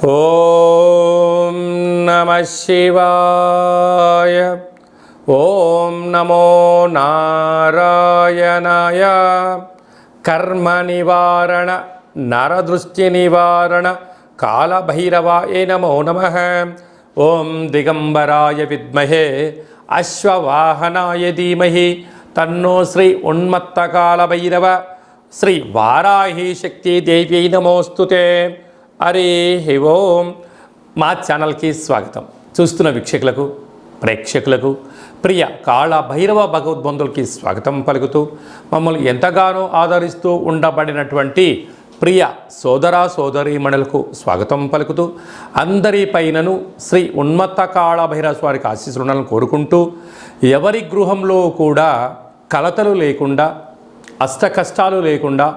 ఓం నమః శివాయ. ఓం నమో నారాయణాయ. కర్మ నివారణ నరదృష్టి నివారణ కాళభైరవాయ నమో నమః. ఓం దిగంబరాయ విద్మహే అశ్వవాహనాయ ధీమహి తన్నో శ్రీ ఉన్మత్త కాళభైరవ శ్రీ వారాహి శక్తి దేవ్యై నమోస్తుతే. హరి ఓం. మా ఛానల్కి స్వాగతం. చూస్తున్న వీక్షకులకు, ప్రేక్షకులకు, ప్రియ కాళభైరవ భగవద్బంధులకి స్వాగతం పలుకుతూ, మమ్మల్ని ఎంతగానో ఆదరిస్తూ ఉండబడినటువంటి ప్రియ సోదర సోదరీమణులకు స్వాగతం పలుకుతూ, అందరి పైనను శ్రీ ఉన్మత్త కాళభైరవ స్వామికి ఆశీస్సులను కోరుకుంటూ, ఎవరి గృహంలో కూడా కలతలు లేకుండా, అష్ట కష్టాలు లేకుండా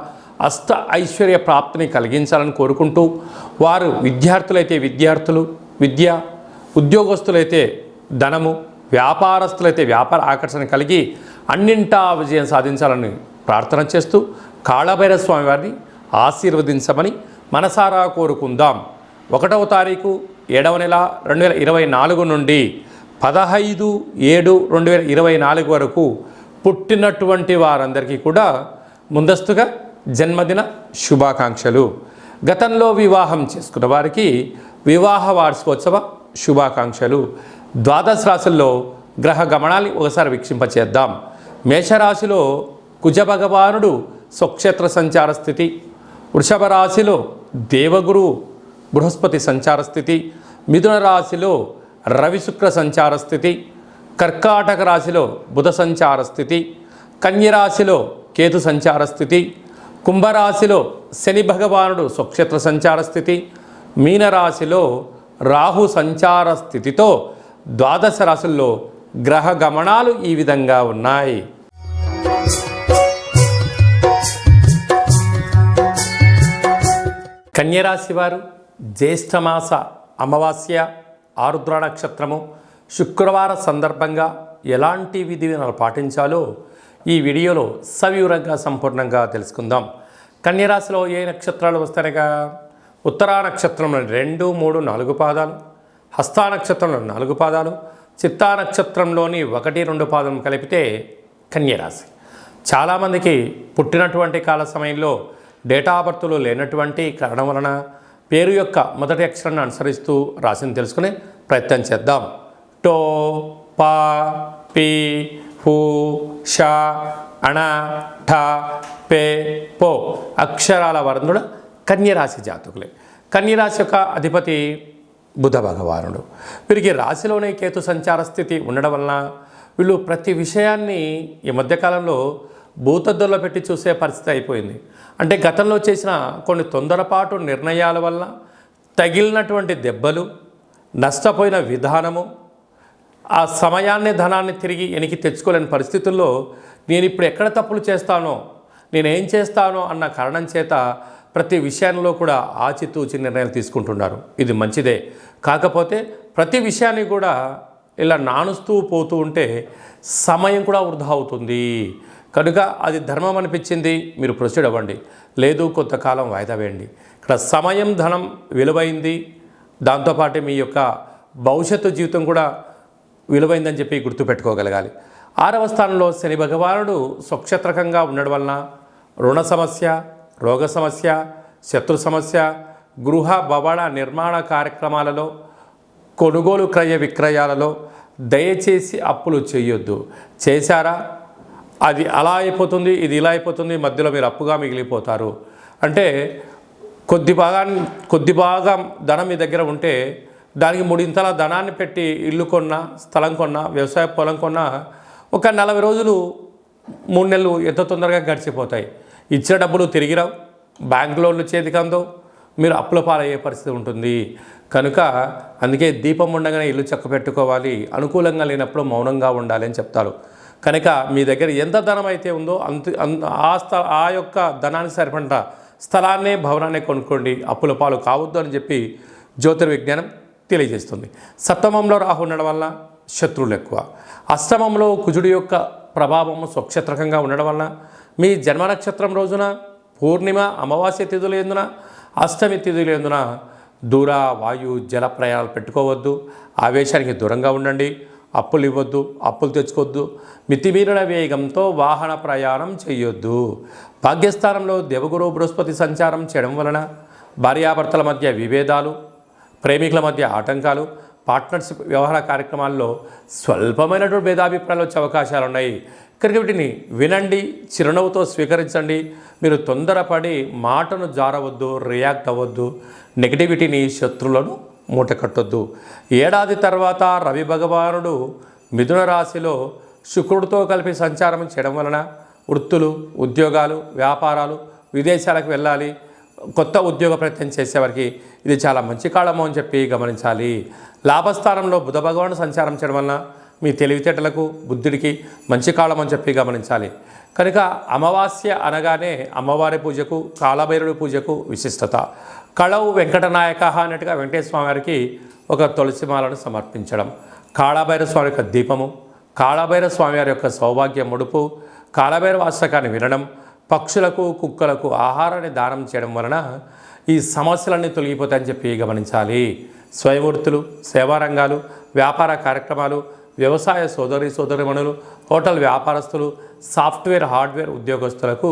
అష్ట ఐశ్వర్య ప్రాప్తిని కలిగించాలని కోరుకుంటూ, వారు విద్యార్థులైతే విద్యార్థులు విద్య, ఉద్యోగస్తులైతే ధనము, వ్యాపారస్తులైతే వ్యాపార ఆకర్షణ కలిగి అన్నింటా విజయం సాధించాలని ప్రార్థన చేస్తూ, కాళభైరవ స్వామి వారిని ఆశీర్వదించమని మనసారా కోరుకుందాం. 1వ తారీఖు 7వ నెల 2024 నుండి 15/7/2024 వరకు పుట్టినటువంటి వారందరికీ కూడా ముందస్తుగా జన్మదిన శుభాకాంక్షలు. గతంలో వివాహం చేసుకున్న వారికి వివాహ వార్షికోత్సవ శుభాకాంక్షలు. ద్వాదశ రాశుల్లో గ్రహ గమనాన్ని ఒకసారి వీక్షింపచేద్దాం. మేషరాశిలో కుజభగవానుడు స్వక్షేత్ర సంచార స్థితి, వృషభ రాశిలో దేవగురు బృహస్పతి సంచార స్థితి, మిథున రాశిలో రవి శుక్ర సంచార స్థితి, కర్కాటక రాశిలో బుధ సంచార స్థితి, కన్యరాశిలో కేతు సంచార స్థితి, కుంభరాశిలో శని భగవానుడు స్వక్షేత్ర సంచార స్థితి, మీనరాశిలో రాహు సంచార స్థితితో ద్వాదశ రాశుల్లో గ్రహ గమనాలు ఈ విధంగా ఉన్నాయి. కన్యరాశి వారు జ్యేష్ఠమాస అమావాస్య ఆరుద్ర నక్షత్రము శుక్రవార సందర్భంగా ఎలాంటి విధి విధానాలు పాటించాలో ఈ వీడియోలో సవివరంగా సంపూర్ణంగా తెలుసుకుందాం. కన్యరాశిలో ఏ నక్షత్రాలు వస్తాయిగా? ఉత్తరా నక్షత్రంలో 2, 3, 4 పాదాలు, హస్తా నక్షత్రంలో 4 పాదాలు, చిత్తా నక్షత్రంలోని 1, 2 పాదం కలిపితే కన్యరాశి. చాలామందికి పుట్టినటువంటి కాల సమయంలో డేటా ఆఫ్ బర్త్లో లేనటువంటి కారణం వలన పేరు యొక్క మొదటి అక్షరాన్ని అనుసరిస్తూ రాశిని తెలుసుకునే ప్రయత్నం చేద్దాం. టో, పా, పీ, హూ, షా, అణ, ఠ, పే, పో అక్షరాల వర్ణుడు కన్యరాశి జాతకులే. కన్యరాశి యొక్క అధిపతి బుధ భగవానుడు. వీరికి రాశిలోనే కేతు సంచార స్థితి ఉండడం వలన వీళ్ళు ప్రతి విషయాన్ని ఈ మధ్యకాలంలో భూతద్దుల్లో పెట్టి చూసే పరిస్థితి అయిపోయింది. అంటే గతంలో చేసిన కొన్ని తొందరపాటు నిర్ణయాల వల్ల తగిలినటువంటి దెబ్బలు, నష్టపోయిన విధానము, ఆ సమయాన్ని ధనాన్ని తిరిగి వెనక్కి తెచ్చుకోలేని పరిస్థితుల్లో నేను ఇప్పుడు ఎక్కడ తప్పులు చేస్తానో, నేనేం చేస్తానో అన్న కారణం చేత ప్రతి విషయంలో కూడా ఆచితూచి నిర్ణయాలు తీసుకుంటున్నారు. ఇది మంచిదే. కాకపోతే ప్రతి విషయాన్ని కూడా ఇలా నానుస్తూ పోతూ ఉంటే సమయం కూడా వృధా అవుతుంది. కనుక అది ధర్మం అనిపించింది, మీరు ప్రొసీడ్ అవ్వండి. లేదు, కొంతకాలం వాయిదా వేయండి. ఇక్కడ సమయం, ధనం విలువైంది. దాంతోపాటు మీ యొక్క భవిష్యత్తు జీవితం కూడా విలువైందని చెప్పి గుర్తుపెట్టుకోగలగాలి. 6వ స్థానంలో శని భగవానుడు స్వక్షేత్రకంగా ఉండడం వలన రుణ సమస్య, రోగ సమస్య, శత్రు సమస్య, గృహ భవన నిర్మాణ కార్యక్రమాలలో, కొనుగోలు క్రయ విక్రయాలలో దయచేసి అప్పులు చేయొద్దు. చేశారా అది అలా అయిపోతుంది, ఇది ఇలా అయిపోతుంది, మధ్యలో మీరు అప్పుగా మిగిలిపోతారు. అంటే కొద్ది భాగం ధనం మీ దగ్గర ఉంటే దానికి 3 ఇంతల ధనాన్ని పెట్టి ఇల్లు కొన్నా, స్థలం కొన్నా, వ్యవసాయ పొలం కొన్నా ఒక 40 రోజులు, 3 నెలలు ఎంత తొందరగా గడిచిపోతాయి. ఇచ్చిన డబ్బులు తిరిగి రావు, బ్యాంక్ లోన్లు చేతికి అందవు, మీరు అప్పుల పాలయ్యే పరిస్థితి ఉంటుంది. కనుక అందుకే దీపం ఉండగానే ఇల్లు చక్క పెట్టుకోవాలి, అనుకూలంగా లేనప్పుడు మౌనంగా ఉండాలి అని చెప్తారు. కనుక మీ దగ్గర ఎంత ధనం అయితే ఉందో ఆ యొక్క ధనానికి సరిపడ స్థలాన్నే, భవనాన్ని కొనుక్కోండి, అప్పుల పాలు కావద్దు అని చెప్పి జ్యోతిర్విజ్ఞానం తెలియజేస్తుంది. సప్తమంలో రాహు ఉండడం వల్ల శత్రువులు ఎక్కువ. అష్టమంలో కుజుడి యొక్క ప్రభావము స్వక్షేత్రకంగా ఉండడం వలన మీ జన్మ నక్షత్రం రోజున పూర్ణిమ, అమావాస్య తిథులు ఎందున, అష్టమి తిథులు ఎందున దూర వాయు జల ప్రయాణాలు పెట్టుకోవద్దు. ఆవేశానికి దూరంగా ఉండండి. అప్పులు ఇవ్వద్దు, అప్పులు తెచ్చుకోవద్దు. మితిమీరిన వేగంతో వాహన ప్రయాణం చేయొద్దు. భాగ్యస్థానంలో దేవగురు బృహస్పతి సంచారం చేయడం వలన భార్యాభర్తల మధ్య విభేదాలు, ప్రేమికుల మధ్య ఆటంకాలు, పార్ట్నర్షిప్ వ్యవహార కార్యక్రమాల్లో స్వల్పమైనటువంటి భేదాభిప్రాయాలు వచ్చే అవకాశాలు ఉన్నాయి. కనుక వీటిని వినండి, చిరునవ్వుతో స్వీకరించండి. మీరు తొందరపడి మాటను జారవద్దు, రియాక్ట్ అవ్వద్దు. నెగిటివిటీని, శత్రువులను మూట కట్టొద్దు. ఏడాది తర్వాత రవి భగవానుడు మిథున రాశిలో శుక్రుడితో కలిపి సంచారం చేయడం వలన వృత్తులు, ఉద్యోగాలు, వ్యాపారాలు, విదేశాలకు వెళ్ళాలి, కొత్త ఉద్యోగ ప్రయత్నం చేసేవారికి ఇది చాలా మంచి కాలము అని చెప్పి గమనించాలి. లాభస్థానంలో బుధ భగవానుడు సంచారం చేయడం వలన మీ తెలివితేటలకు, బుద్ధుడికి మంచి కాలం అని చెప్పి గమనించాలి. కనుక అమావాస్య అనగానే అమ్మవారి పూజకు, కాలభైరవుడి పూజకు విశిష్టత. కళవు వెంకటనాయక అన్నట్టుగా వెంకటేశ్వర స్వామి వారికి ఒక తులసిమాలను సమర్పించడం, కాళభైరవ స్వామి యొక్క దీపము, కాళభైరవ స్వామి వారి యొక్క సౌభాగ్య ముడుపు, కాళభైరవ అష్టకాన్ని వినడం, పక్షులకు, కుక్కలకు ఆహారాన్ని దానం చేయడం వలన ఈ సమస్యలన్నీ తొలగిపోతాయని చెప్పి గమనించాలి. స్వయంవృత్తులు, సేవారంగాలు, వ్యాపార కార్యక్రమాలు, వ్యవసాయ సోదరిమణులు, హోటల్ వ్యాపారస్తులు, సాఫ్ట్వేర్, హార్డ్వేర్ ఉద్యోగస్తులకు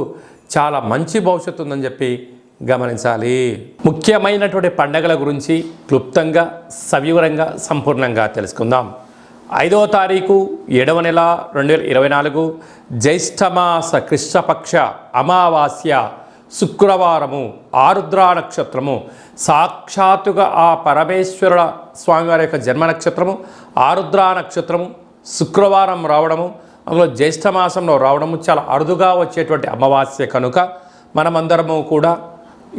చాలా మంచి భవిష్యత్తు ఉందని చెప్పి గమనించాలి. ముఖ్యమైనటువంటి పండగల గురించి క్లుప్తంగా, సవివరంగా, సంపూర్ణంగా తెలుసుకుందాం. 5వ తారీఖు 7వ నెల 2024 జ్యేష్ఠమాస కృష్ణపక్ష అమావాస్య శుక్రవారము, ఆరుద్ర నక్షత్రము. సాక్షాత్తుగా ఆ పరమేశ్వరుల స్వామివారి యొక్క జన్మ నక్షత్రము ఆరుద్ర నక్షత్రము శుక్రవారం రావడము, అందులో జ్యేష్ఠమాసంలో రావడము చాలా అరుదుగా వచ్చేటువంటి అమావాస్య కనుక మనమందరము కూడా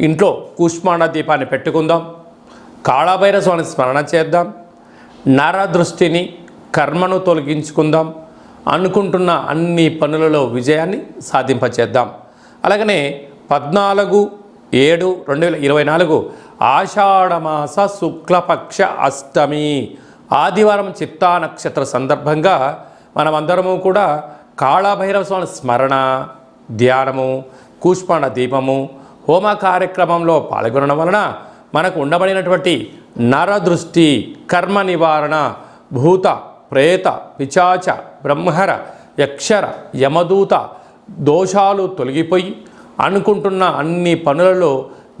ఇంట్లో కూష్మాండ దీపాన్ని పెట్టుకుందాం. కాళభైరవ స్వామిని స్మరణ చేద్దాం. నరదృష్టిని, కర్మను తొలగించుకుందాం. అనుకుంటున్న అన్ని పనులలో విజయాన్ని సాధింపచేద్దాం. అలాగనే 14/7/2024 ఆషాఢమాస శుక్లపక్ష అష్టమి ఆదివారం చిత్తా నక్షత్ర సందర్భంగా మనమందరము కూడా కాళభైరవ స్వామి స్మరణ, ధ్యానము, కూష్మాండ దీపము, హోమ కార్యక్రమంలో పాల్గొనడం వలన మనకు ఉండబడినటువంటి నరదృష్టి, కర్మ నివారణ, భూత, ప్రేత, పిశాచ, బ్రహ్మర, యక్షర, యమదూత దోషాలు తొలగిపోయి అనుకుంటున్న అన్ని పనులలో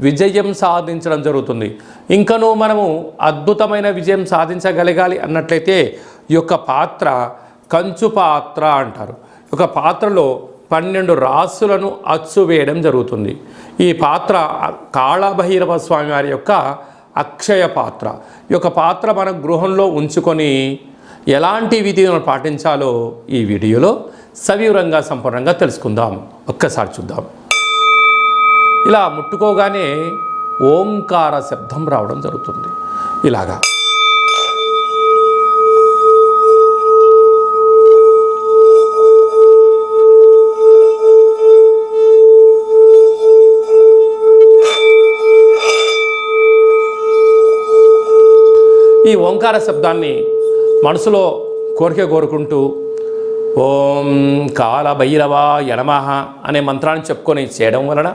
విజయం సాధించడం జరుగుతుంది. ఇంకనూ మనము అద్భుతమైన విజయం సాధించగలగాలి అన్నట్లయితే ఈ యొక్క పాత్ర కంచు పాత్ర అంటారు. ఒక పాత్రలో 12 రాసులను అచ్చు వేయడం జరుగుతుంది. ఈ పాత్ర కాళభైరవ స్వామి వారి యొక్క అక్షయ పాత్ర. ఈ యొక్క పాత్ర మన గృహంలో ఉంచుకొని ఎలాంటి విధిని పాటించాలో ఈ వీడియోలో సవివరంగా, సంపూర్ణంగా తెలుసుకుందాం. ఒక్కసారి చూద్దాం. ఇలా ముట్టుకోగానే ఓంకార శబ్దం రావడం జరుగుతుంది. ఇలాగా ఈ ఓంకార శబ్దాన్ని మనసులో కోరుకుంటూ ఓం కాళభైరవాయ నమః అనే మంత్రాన్ని చెప్పుకొని చేయడం వలన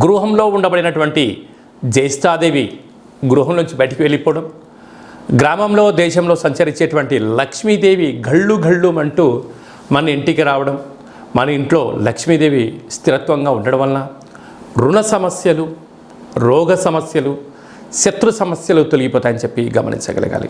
గృహంలో ఉండబడినటువంటి జ్యేష్ఠాదేవి గృహం నుంచి బయటికి వెళ్ళిపోవడం, గ్రామంలో, దేశంలో సంచరించేటువంటి లక్ష్మీదేవి గళ్ళు అంటూ మన ఇంటికి రావడం, మన ఇంట్లో లక్ష్మీదేవి స్థిరత్వంగా ఉండడం వలన రుణ సమస్యలు, రోగ సమస్యలు, శత్రు సమస్యలు తొలగిపోతాయని చెప్పి గమనించగలగాలి.